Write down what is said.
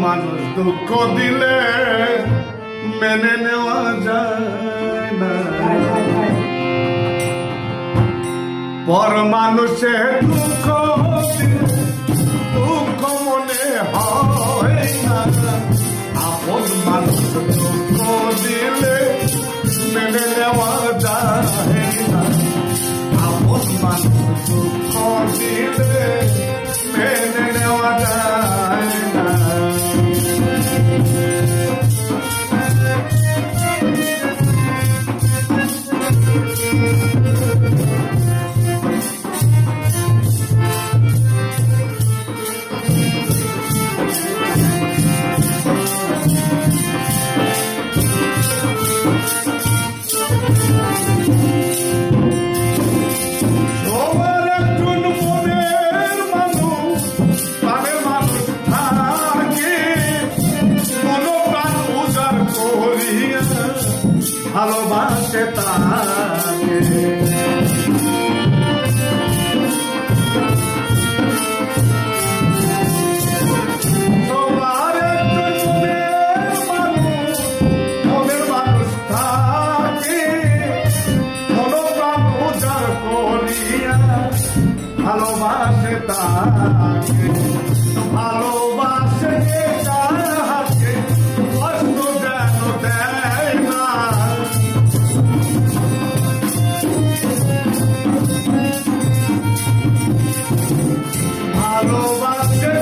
মানুষ দুঃখ দিলে মেনে নেওয়া যায় না, পর মানুষে দুঃখ দুঃখ মনে হয় না, আপন মানুষ দুঃখ দিলে মেনে নেওয়া যায় না, আপন মানুষ দুঃখ দিলে মেনে নেওয়া যায় না। ভালোবাসে তাকে সবার মনের মানুষ থাকে মনোপ্রাণ উজাড় করিয়া ভালোবাসে তাকে, ভালোবাসে তাকে কষ্ট যেন দেয় না, ভালোবাসে